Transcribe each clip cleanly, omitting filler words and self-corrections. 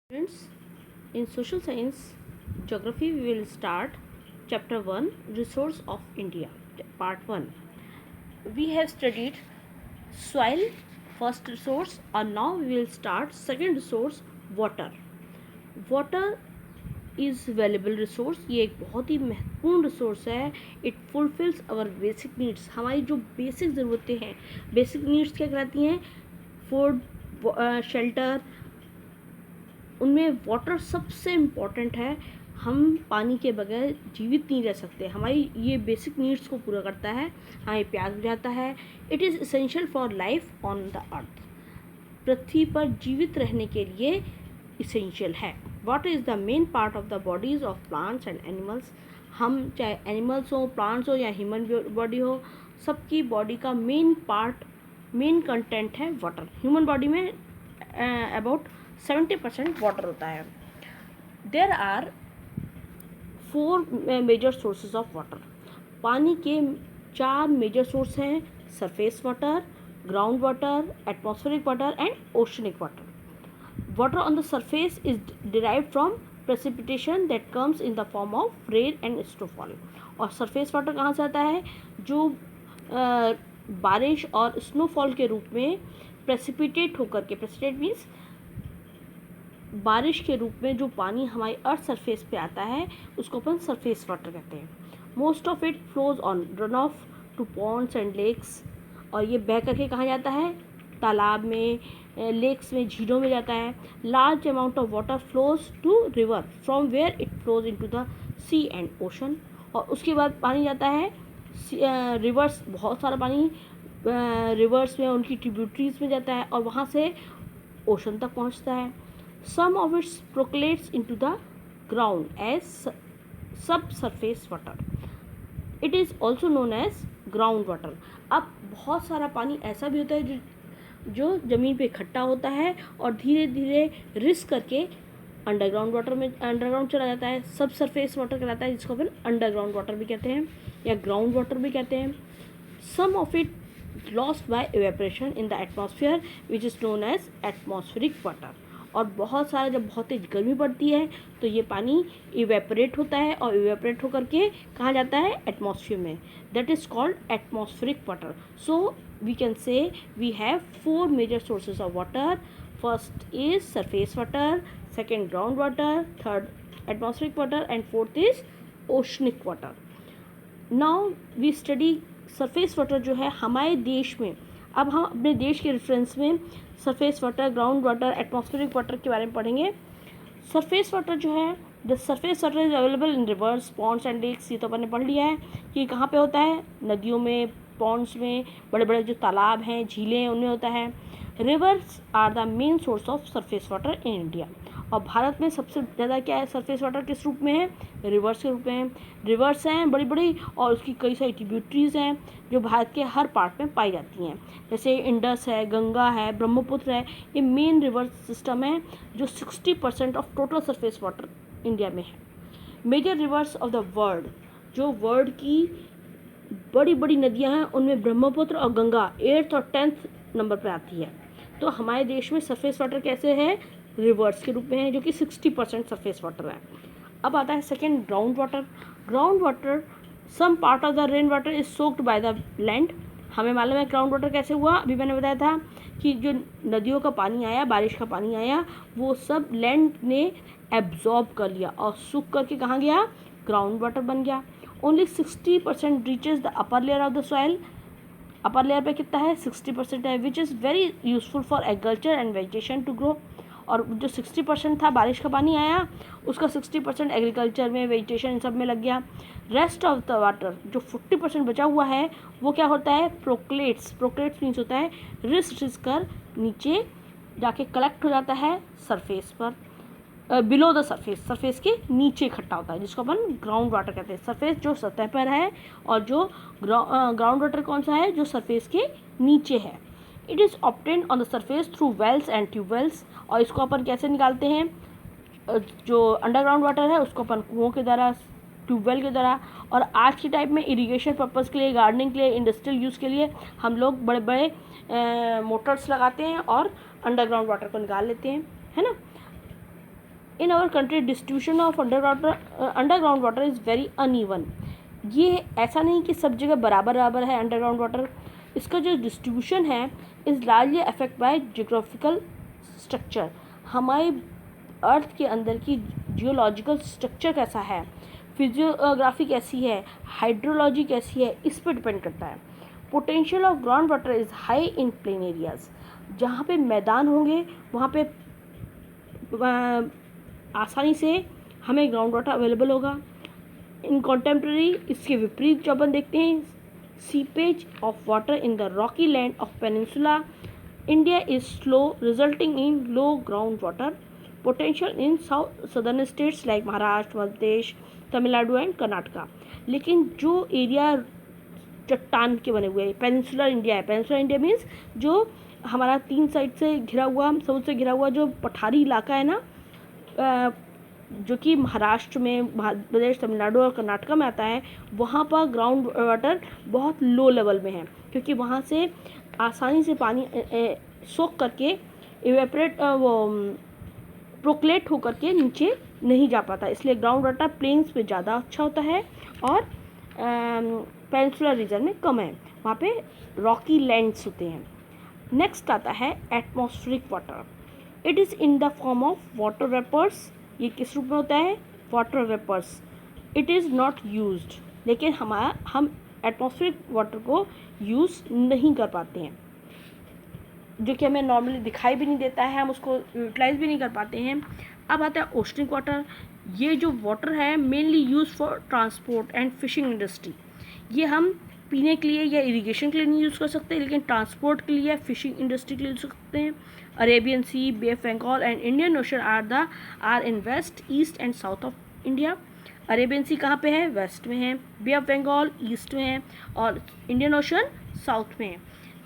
Students, in social science geography we will start chapter 1 resource of India part 1. We have studied soil first resource and now we will start second resource water. Water is valuable resource, ये एक बहुत ही महत्वपूर्ण resource है. It fulfils our basic needs. हमारी जो basic ज़रूरतें हैं, बेसिक नीड्स क्या कहलाती हैं? फूड, शेल्टर, उनमें वाटर सबसे इम्पॉर्टेंट है. हम पानी के बगैर जीवित नहीं रह सकते. हमारी ये बेसिक नीड्स को पूरा करता है, हमें प्यास बुझाता है. It is essential for life on the earth. पृथ्वी पर जीवित रहने के लिए इसेंशियल है. Water is the main part of the bodies of plants and animals. हम चाहे एनिमल्स हो, प्लांट्स हो या ह्यूमन बॉडी हो, सबकी बॉडी का मेन पार्ट, मेन कंटेंट है वाटर. ह्यूमन बॉडी में अबाउट 70% वाटर होता है. There are 4 major sources of water. पानी के 4 मेजर सोर्स हैं: surface water, ground water, atmospheric water and oceanic water. Water on the surface is derived from precipitation that comes in the form of rain and snowfall. और surface water कहाँ से आता है? जो बारिश और स्नोफॉल के रूप में प्रेसिपिटेट होकर के, प्रेसिपिटेट मीन्स बारिश के रूप में जो पानी हमारी अर्थ सरफेस पे आता है उसको अपन सरफेस वाटर कहते हैं. Most of it flows on run off to ponds and lakes. और ये बह करके कहाँ जाता है? तालाब में, लेक्स में, झीलों में जाता है. Large amount of water flows to river from where it flows into the sea and ocean. और उसके बाद पानी जाता है रिवर्स, बहुत सारा पानी रिवर्स में, उनकी ट्रिब्यूटरीज में जाता है और वहाँ से ओशन तक पहुँचता है. Some of its percolates into the ground as subsurface water. It is also known as ground water. अब बहुत सारा पानी ऐसा भी होता है जो ज़मीन पे इकट्ठा होता है और धीरे धीरे रिस करके अंडरग्राउंड वाटर में, अंडरग्राउंड चला जाता है. सब सरफेस वाटर कहलाता है, जिसको अपन अंडरग्राउंड वाटर भी कहते हैं या ग्राउंड वाटर भी कहते हैं. Some of it lost by evaporation in the atmosphere which is known as atmospheric water. और बहुत सारा, जब बहुत तेज गर्मी पड़ती है तो ये पानी इवेपोरेट होता है और इवेपोरेट होकर के कहाँ जाता है? एटमॉस्फेयर में. That is called atmospheric water. So we can say we have 4 major sources of water. First is surface water, second ground water, third atmospheric water and fourth is oceanic water. Now we study surface water जो है हमारे देश में. अब हम अपने देश के रेफरेंस में surface water, ground water, atmospheric water के बारे में पढ़ेंगे. सरफेस वाटर जो है, the surface water is available in rivers, ponds and lakes. ये तो अपन ने पढ़ लिया है कि कहाँ पे होता है? नदियों में, पॉन्ड्स में, बड़े बड़े जो तालाब हैं, झीलें हैं, उनमें होता है. Rivers are the main source of surface water in India. और भारत में सबसे ज़्यादा क्या है? सरफेस वाटर किस रूप में है? रिवर्स के रूप में है. रिवर्स हैं बड़ी बड़ी और उसकी कई सारी ट्रिब्यूटरीज हैं जो भारत के हर पार्ट में पाई जाती हैं. जैसे इंडस है, गंगा है, ब्रह्मपुत्र है. ये मेन रिवर सिस्टम है जो 60% of total surface water India में है. Major rivers of the world, जो वर्ल्ड की बड़ी बड़ी नदियां हैं उनमें ब्रह्मपुत्र और गंगा 8th और 10th नंबर पर आती है. तो हमारे देश में सरफेस वाटर कैसे है? रिवर्स के रूप में है, जो कि 60% सरफेस वाटर है. अब आता है second, ground water. Ground water, some part of the rain water is soaked by the land. हमें मालूम है ग्राउंड वाटर कैसे हुआ. अभी मैंने बताया था कि जो नदियों का पानी आया, बारिश का पानी आया, वो सब लैंड ने एब्जॉर्ब कर लिया और सूख करके कहाँ गया? ग्राउंड वाटर बन गया. Only 60% reaches the upper layer of the soil. Upper layer पे कितना है? 60% है, which is very useful for agriculture and vegetation to grow. और जो 60% था, बारिश का पानी आया, उसका 60% एग्रीकल्चर में, वेजिटेशन इन सब में लग गया. रेस्ट ऑफ द वाटर, जो 40% बचा हुआ है, वो क्या होता है? प्रोक्लेट्स. प्रोक्लेट्स मीन्स होता है रिस कर नीचे जाके कलेक्ट हो जाता है सरफेस पर, बिलो द सरफेस, सरफेस के नीचे इकट्ठा होता है, जिसको अपन ग्राउंड वाटर कहते हैं. सरफेस जो सतह पर है और जो ग्राउंड वाटर कौन सा है? जो सरफेस के नीचे है. It is obtained on the surface through wells and tubewells. और इसको अपन कैसे निकालते हैं? जो अंडरग्राउंड वाटर है उसको अपन कुओं के द्वारा, ट्यूबवेल के द्वारा. और आज की टाइप में इरिगेशन पर्पज़ के लिए, गार्डनिंग के लिए, इंडस्ट्रियल यूज़ के लिए हम लोग बड़े बड़े मोटर्स लगाते हैं और अंडरग्राउंड वाटर को निकाल लेते हैं, है ना. In our country distribution of underground water is very uneven. ये ऐसा नहीं कि सब जगह बराबर बराबर है अंडरग्राउंड वाटर। इसका जो डिस्ट्रीब्यूशन है is largely affect by geographical structure. हमारे अर्थ के अंदर की जियोलॉजिकल स्ट्रक्चर कैसा है, फिजियोग्राफी कैसी है, हाइड्रोलॉजी कैसी है, इस पर डिपेंड करता है। Potential of ground water is high in plain areas. जहाँ पे मैदान होंगे वहाँ पे आसानी से हमें ग्राउंड वाटर अवेलेबल होगा। इन कॉन्टेम्प्रेरी इसके विपरीत जो अपन देखते हैं, seepage of water in the Rocky land of peninsula India is slow resulting in low ground water potential in southern states like Maharashtra, Madhya Pradesh, Tamil Nadu and Karnataka. लेकिन जो एरिया चट्टान के बने हुए पेनिनसुलर इंडिया है, पेनिनसुलर इंडिया मीन्स जो हमारा 3 साइड से घिरा हुआ, समुद्र से घिरा हुआ जो पठारी इलाका है ना, जो कि महाराष्ट्र में, मध्य प्रदेश, तमिलनाडु और कर्नाटका में आता है, वहाँ पर ग्राउंड वाटर बहुत लो लेवल में है, क्योंकि वहाँ से आसानी से पानी सोख करके इवेपोरेट प्रोक्लेट होकर के नीचे नहीं जा पाता। इसलिए ग्राउंड वाटर प्लेन्स पे ज़्यादा अच्छा होता है और पेनिनसुलर रीजन में कम है, वहाँ पे रॉकी लैंड्स होते हैं। नेक्स्ट आता है atmospheric water. It is in the form of water vapours. ये किस रूप में होता है? Water vapours. It is not used. लेकिन हम एटमॉस्फेरिक वाटर को यूज़ नहीं कर पाते हैं, जो कि हमें नॉर्मली दिखाई भी नहीं देता है, हम उसको यूटिलाइज भी नहीं कर पाते हैं। अब आता है ओशनिक वाटर। ये जो वाटर है mainly use for transport and fishing industry. ये हम पीने के लिए या इरिगेशन के लिए नहीं यूज़ कर सकते, लेकिन ट्रांसपोर्ट के लिए, फिशिंग इंडस्ट्री के लिए यूज़ कर सकते हैं। Arabian Sea, Bay of Bengal and Indian Ocean are in west, east and south of India. Arabian Sea कहाँ पे है? वेस्ट में है। बे ऑफ बंगाल ईस्ट में है और इंडियन ओशन साउथ में है।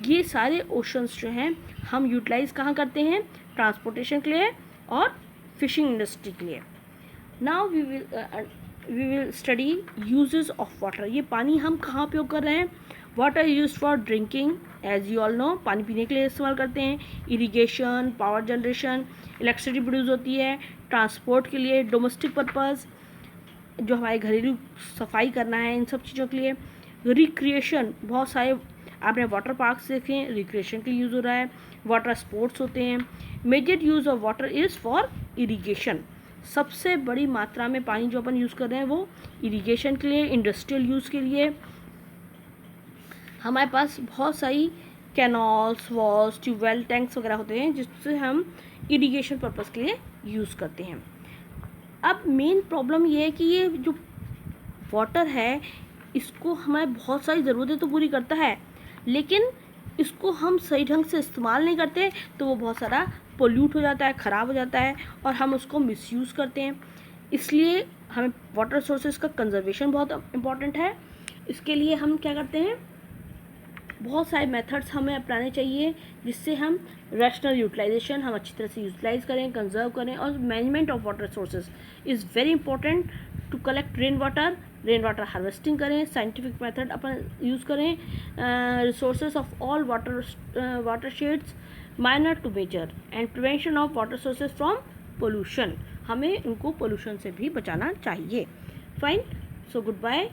ये सारे ओशंस जो हैं हम यूटिलाइज कहाँ करते हैं? ट्रांसपोर्टेशन के लिए और फिशिंग इंडस्ट्री के लिए। Now we will study uses of water. ये पानी हम कहाँ उपयोग कर रहे हैं? Water use for drinking, as you all know, पानी पीने के लिए इस्तेमाल करते हैं। Irrigation, power generation, electricity produce होती है। ट्रांसपोर्ट के लिए, डोमेस्टिक पर्पज़, जो हमारे घरेलू सफाई करना है, इन सब चीज़ों के लिए। रिक्रिएशन, बहुत सारे आपने वाटर पार्क्स देखे हैं, रिक्रिएशन के लिए यूज़ हो रहा है। वाटर स्पोर्ट्स होते हैं। Major use of water is for irrigation. सबसे बड़ी मात्रा में पानी जो अपन यूज़ कर रहे हैं वो इरिगेशन के लिए, इंडस्ट्रियल यूज़ के लिए। हमारे पास बहुत सारी कैनॉल्स, वॉल्स, ट्यूबवेल, टैंक्स वगैरह होते हैं जिससे हम इरिगेशन पर्पज़ के लिए यूज़ करते हैं। अब मेन प्रॉब्लम ये है कि ये जो वाटर है इसको हमें बहुत सारी ज़रूरतें तो पूरी करता है, लेकिन इसको हम सही ढंग से इस्तेमाल नहीं करते तो वो बहुत सारा पोल्यूट हो जाता है, ख़राब हो जाता है और हम उसको मिसयूज़ करते हैं। इसलिए हमें वाटर सोर्सेज का कंजर्वेशन बहुत इम्पॉर्टेंट है। इसके लिए हम क्या करते हैं, बहुत सारे मेथड्स हमें अपनाने चाहिए जिससे हम रैशनल यूटिलाइजेशन हम अच्छी तरह से यूटिलाइज करें, कंजर्व करें। और management of water sources is very important to collect rain water harvesting करें, साइंटिफिक मेथड अपन यूज़ करें। Resources of all water sheds minor to major and prevention of water sources from pollution. हमें उनको pollution से भी बचाना चाहिए। Fine, so good bye.